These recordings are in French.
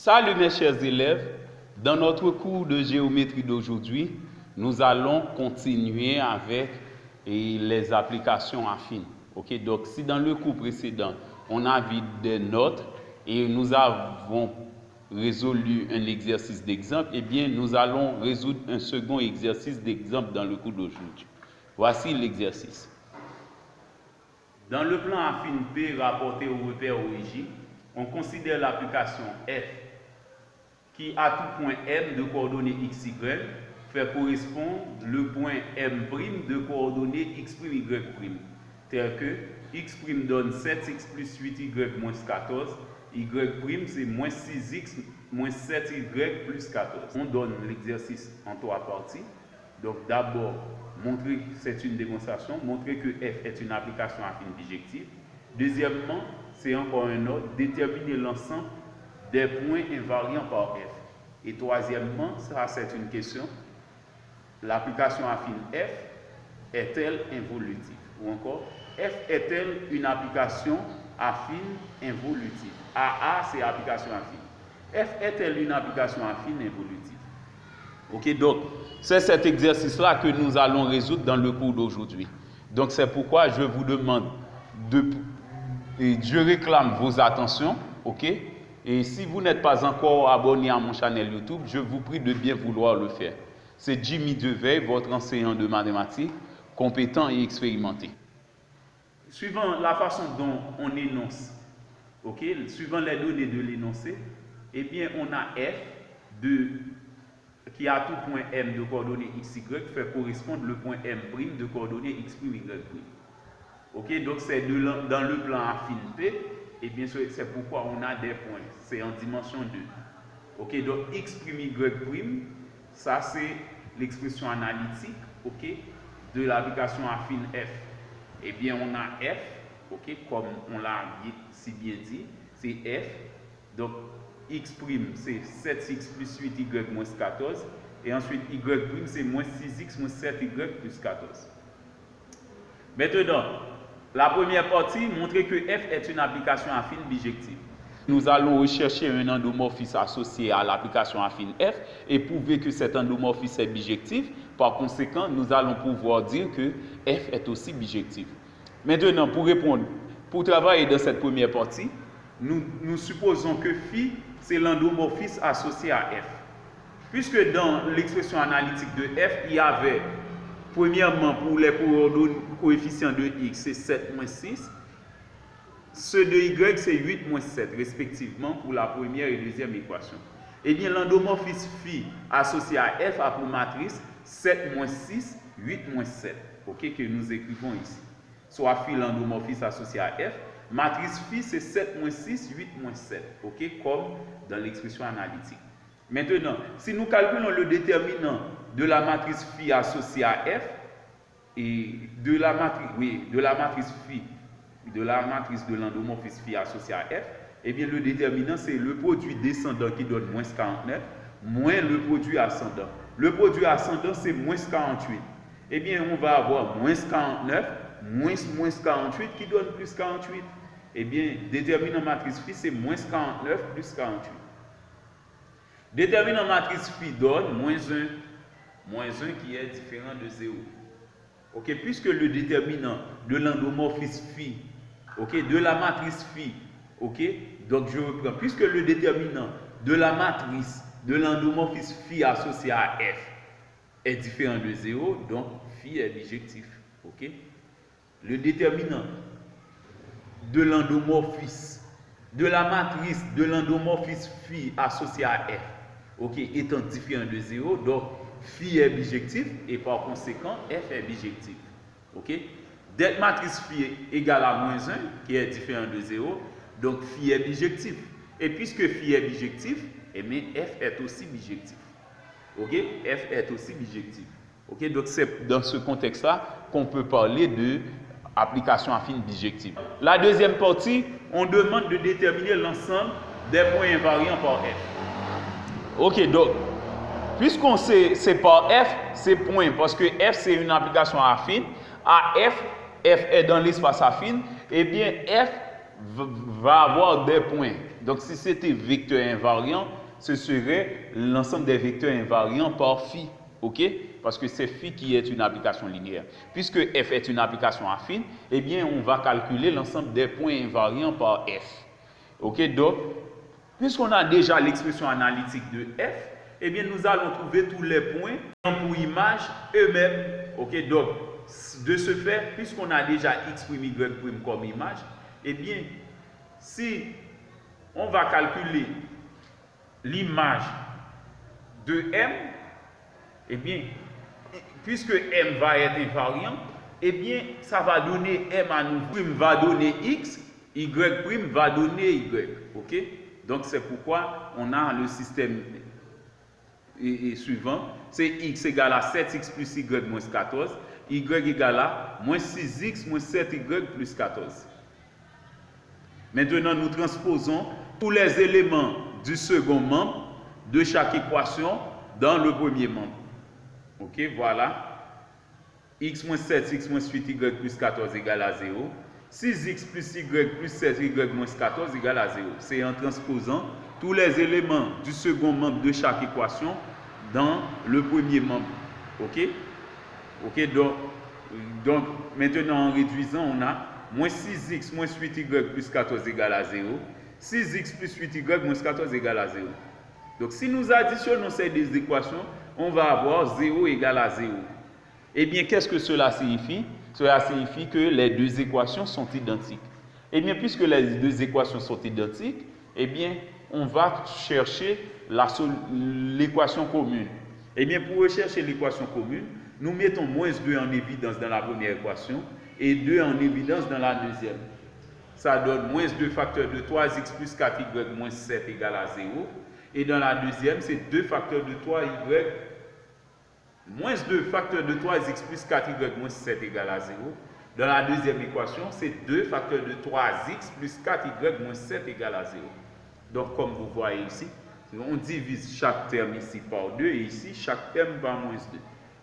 Salut mes chers élèves, dans notre cours de géométrie d'aujourd'hui, nous allons continuer avec les applications affines. Ok, donc si dans le cours précédent, on a vu des notes et nous avons résolu un exercice d'exemple, eh bien nous allons résoudre un second exercice d'exemple dans le cours d'aujourd'hui. Voici l'exercice. Dans le plan affine P rapporté au repère origine, on considère l'application F qui, à tout point M de coordonnées x, y, fait correspondre le point M' de coordonnées x', y', tel que x' donne 7x plus 8y moins 14, y' c'est moins 6x moins 7y plus 14. On donne l'exercice en 3 parties. Donc d'abord, montrer que c'est une démonstration, montrer que f est une application affine bijective. Deuxièmement, c'est encore un autre, déterminer l'ensemble des points invariants par f. Et troisièmement, ça c'est une question, l'application affine f est-elle involutive? Ou encore, f est-elle une application affine involutive? AA c'est application affine. F est-elle une application affine involutive? Ok, donc c'est cet exercice-là que nous allons résoudre dans le cours d'aujourd'hui. Donc c'est pourquoi je vous demande je réclame vos attentions, ok? Et si vous n'êtes pas encore abonné à mon channel YouTube, je vous prie de bien vouloir le faire. C'est Jimmy Deveil, votre enseignant de mathématiques, compétent et expérimenté. Suivant la façon dont on énonce, ok, suivant les données de l'énoncé, eh bien on a f qui à tout point M de coordonnées x, y fait correspondre le point M' de coordonnées x', y'. Ok, donc c'est dans le plan affine P. Et bien sûr, c'est pourquoi on a des points. C'est en dimension 2. Ok, donc x', y', ça c'est l'expression analytique, ok, de l'application affine f. Eh bien, on a f, ok, comme on l'a si bien dit, c'est f. Donc, x' c'est 7x plus 8y moins 14. Et ensuite, y' c'est moins 6x moins 7y plus 14. Maintenant, la première partie montre que f est une application affine bijective. Nous allons rechercher un endomorphisme associé à l'application affine f et prouver que cet endomorphisme est bijectif. Par conséquent, nous allons pouvoir dire que f est aussi bijectif. Maintenant, pour répondre, pour travailler dans cette première partie, nous supposons que phi, c'est l'endomorphisme associé à f. Puisque dans l'expression analytique de f, il y avait, premièrement, pour les coefficients de x, c'est 7 moins 6. Ceux de y, c'est 8 moins 7, respectivement, pour la première et deuxième équation. Eh bien, l'endomorphisme phi associé à f a pour matrice 7 moins 6, 8 moins 7, ok, que nous écrivons ici. Soit phi l'endomorphisme associé à f, matrice phi c'est 7 moins 6, 8 moins 7, ok, comme dans l'expression analytique. Maintenant, si nous calculons le déterminant de la matrice phi associée à f et de la matrice phi, de la matrice de l'endomorphisme phi associée à f, eh bien le déterminant c'est le produit descendant qui donne moins 49 moins le produit ascendant. Le produit ascendant c'est moins 48. Eh bien on va avoir moins 49 moins 48 qui donne plus 48. Eh bien déterminant matrice phi c'est moins 49 plus 48. Déterminant matrice phi donne moins 1 qui est différent de 0. Ok, puisque le déterminant de l'endomorphisme phi, ok, de la matrice phi, ok, donc je reprends, puisque le déterminant de la matrice de l'endomorphisme phi associé à f est différent de 0, donc phi est bijectif. Ok, le déterminant de l'endomorphisme de la matrice de l'endomorphisme phi associé à f, ok, étant différent de 0, donc phi est bijectif et par conséquent f est bijectif. Ok, dès que matrice phi est égale à moins 1 qui est différent de 0, donc phi est bijectif. Et puisque phi est bijectif, eh bien f est aussi bijectif. Ok, f est aussi bijectif. Ok, donc c'est dans ce contexte-là qu'on peut parler de application affine bijective. La deuxième partie, on demande de déterminer l'ensemble des points invariants par f. Ok, donc puisqu'on sait c'est par f, c'est point, parce que f c'est une application affine, à f est dans l'espace affine, et bien f va avoir des points. Donc si c'était vecteur invariant, ce serait l'ensemble des vecteurs invariants par phi. OK? Parce que c'est phi qui est une application linéaire. Puisque f est une application affine, eh bien on va calculer l'ensemble des points invariants par f. OK? Donc, puisqu'on a déjà l'expression analytique de f, eh bien nous allons trouver tous les points pour image eux-mêmes. OK? Donc, de ce fait, puisqu'on a déjà x', y' comme image, eh bien, si on va calculer l'image de m, eh bien, puisque m va être invariant, eh bien, ça va donner m à nouveau. Prime va donner x, y' va donner y. OK? Donc, c'est pourquoi on a le système suivant. C'est x égale à 7x plus y moins 14. Y égale à moins 6x moins 7y plus 14. Maintenant, nous transposons tous les éléments du second membre de chaque équation dans le premier membre. OK, voilà. X moins 7, x moins 8y plus 14 égale à 0. 6x plus y plus 7y moins 14 égale à 0. C'est en transposant tous les éléments du second membre de chaque équation dans le premier membre. OK? OK, donc maintenant en réduisant, on a moins 6x moins 8y plus 14 égale à 0. 6x plus 8y moins 14 égale à 0. Donc si nous additionnons ces deux équations, on va avoir 0 égale à 0. Eh bien, qu'est-ce que cela signifie? Cela signifie que les deux équations sont identiques. Eh bien, puisque les deux équations sont identiques, eh bien, on va chercher l'équation commune. Eh bien, pour rechercher l'équation commune, nous mettons moins 2 en évidence dans la première équation et 2 en évidence dans la deuxième. Ça donne moins 2 facteurs de 3x plus 4y moins 7 égale à 0. Et dans la deuxième, c'est 2 facteurs de 3y moins 2 facteurs de 3x plus 4y moins 7 égale à 0. Dans la deuxième équation, c'est 2 facteurs de 3x plus 4y moins 7 égale à 0. Donc, comme vous voyez ici, on divise chaque terme ici par 2 et ici, chaque terme par moins 2.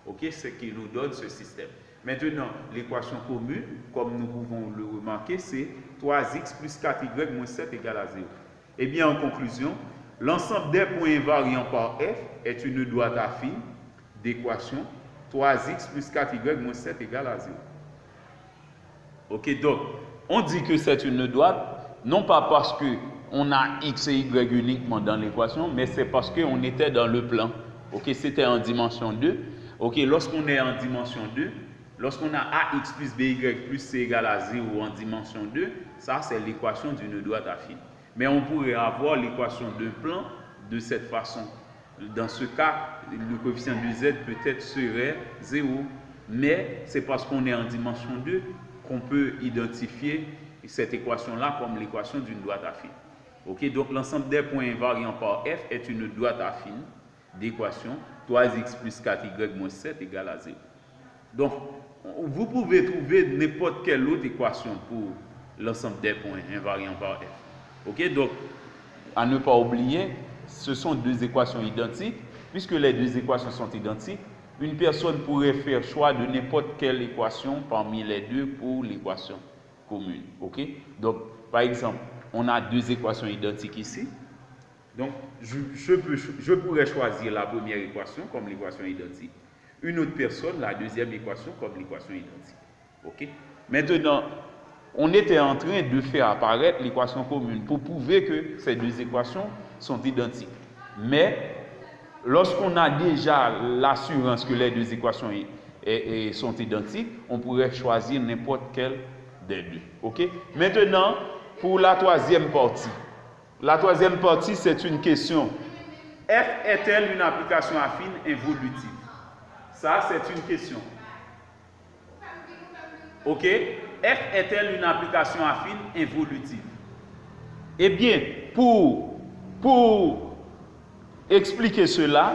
OK, c'est ce qui nous donne ce système. Maintenant, l'équation commune, comme nous pouvons le remarquer, c'est 3x plus 4y moins 7 égale à 0. Eh bien, en conclusion, l'ensemble des points invariants par f est une droite affine d'équation 3x plus 4y moins 7 égale à 0. OK, donc, on dit que c'est une droite, non pas parce qu'on a x et y uniquement dans l'équation, mais c'est parce qu'on était dans le plan. OK, c'était en dimension 2. OK, lorsqu'on est en dimension 2, lorsqu'on a ax plus by plus c égale à 0 en dimension 2, ça c'est l'équation d'une droite affine. Mais on pourrait avoir l'équation d'un plan de cette façon. Dans ce cas, le coefficient de z peut-être serait 0. Mais c'est parce qu'on est en dimension 2 qu'on peut identifier cette équation-là comme l'équation d'une droite affine. OK, donc l'ensemble des points invariants par f est une droite affine d'équation 3x plus 4y moins 7 égale à 0. Donc, vous pouvez trouver n'importe quelle autre équation pour l'ensemble des points invariants par f. OK, donc, à ne pas oublier, ce sont deux équations identiques. Puisque les deux équations sont identiques, une personne pourrait faire choix de n'importe quelle équation parmi les deux pour l'équation commune. OK, donc, par exemple, on a deux équations identiques ici. Donc, je pourrais choisir la première équation comme l'équation identique. Une autre personne, la deuxième équation comme l'équation identique. OK? Maintenant, on était en train de faire apparaître l'équation commune pour prouver que ces deux équations sont identiques. Mais, lorsqu'on a déjà l'assurance que les deux équations sont identiques, on pourrait choisir n'importe quelle des deux. OK? Maintenant, pour la troisième partie. La troisième partie, c'est une question. F est-elle une application affine involutive? Ça, c'est une question. OK? F est-elle une application affine involutive? Eh bien, pour expliquer cela,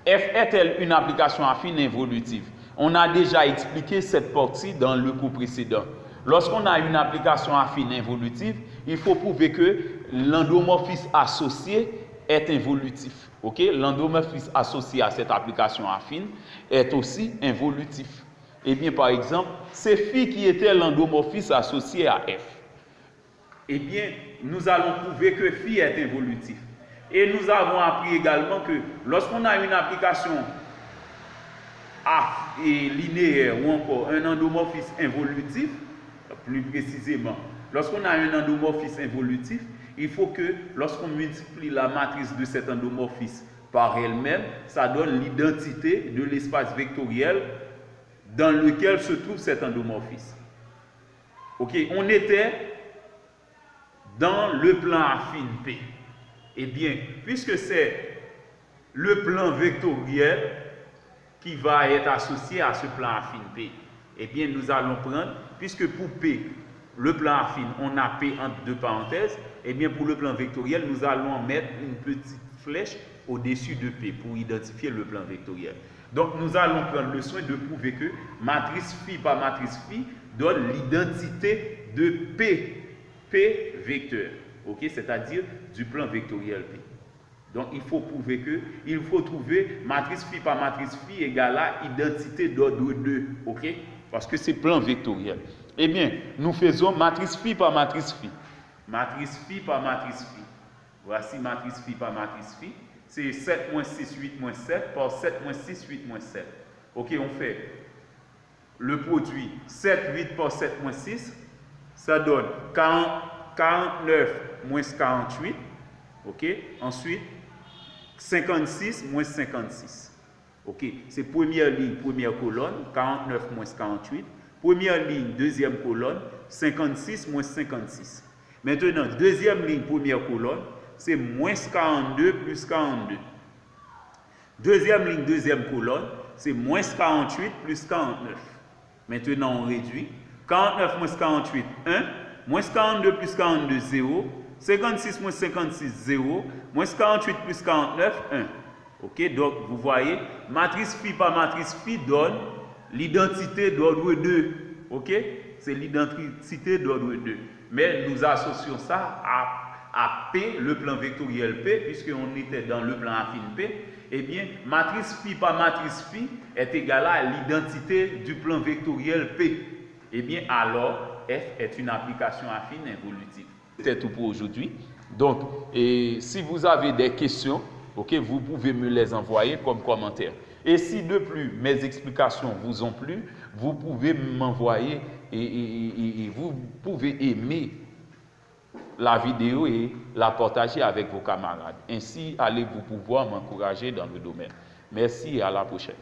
F est-elle une application affine involutive? On a déjà expliqué cette partie dans le cours précédent. Lorsqu'on a une application affine involutive, il faut prouver que l'endomorphisme associé est involutif. Okay? L'endomorphisme associé à cette application affine est aussi involutif. Eh bien, par exemple, c'est phi qui était l'endomorphisme associé à f. eh bien, nous allons prouver que phi est involutif. Et nous avons appris également que lorsqu'on a une application linéaire ou encore un endomorphisme involutif, plus précisément, lorsqu'on a un endomorphisme involutif, il faut que lorsqu'on multiplie la matrice de cet endomorphisme par elle-même, ça donne l'identité de l'espace vectoriel dans lequel se trouve cet endomorphisme. Ok, on était dans le plan affine P. Eh bien, puisque c'est le plan vectoriel qui va être associé à ce plan affine P, eh bien, nous allons prendre, puisque pour P, le plan affine, on a P entre deux parenthèses, eh bien, pour le plan vectoriel, nous allons mettre une petite flèche au-dessus de P pour identifier le plan vectoriel. Donc, nous allons prendre le soin de prouver que matrice phi par matrice phi donne l'identité de P vecteur, ok, c'est-à-dire du plan vectoriel P. Donc, il faut prouver que, il faut trouver matrice phi par matrice phi égale à identité d'ordre 2, ok, parce que c'est plan vectoriel. Eh bien, nous faisons matrice phi par matrice phi. Matrice phi par matrice phi. Voici matrice phi par matrice phi. C'est 7 moins 6, 8 moins 7 par 7 moins 6, 8 moins 7. Ok, on fait le produit 7, 8 par 7 moins 6. Ça donne 49 moins 48. Ok, ensuite 56 moins 56. Ok, c'est première ligne, première colonne, 49 moins 48. Première ligne, deuxième colonne, 56 moins 56. Maintenant, deuxième ligne, première colonne, c'est moins 42 plus 42. Deuxième ligne, deuxième colonne, c'est moins 48 plus 49. Maintenant, on réduit. 49 moins 48, 1. Moins 42 plus 42, 0. 56 moins 56, 0. Moins 48 plus 49, 1. Ok, donc vous voyez, matrice phi par matrice phi donne l'identité d'ordre 2. Ok, c'est l'identité d'ordre 2. Mais nous associons ça à P, le plan vectoriel P, puisqu'on était dans le plan affine P. Eh bien, matrice phi par matrice phi est égale à l'identité du plan vectoriel P. Eh bien, alors, F est une application affine involutive. C'était tout pour aujourd'hui. Donc, si vous avez des questions, ok, vous pouvez me les envoyer comme commentaire. Et si de plus mes explications vous ont plu, vous pouvez m'envoyer et vous pouvez aimer la vidéo et la partager avec vos camarades. Ainsi, allez-vous pouvoir m'encourager dans le domaine. Merci et à la prochaine.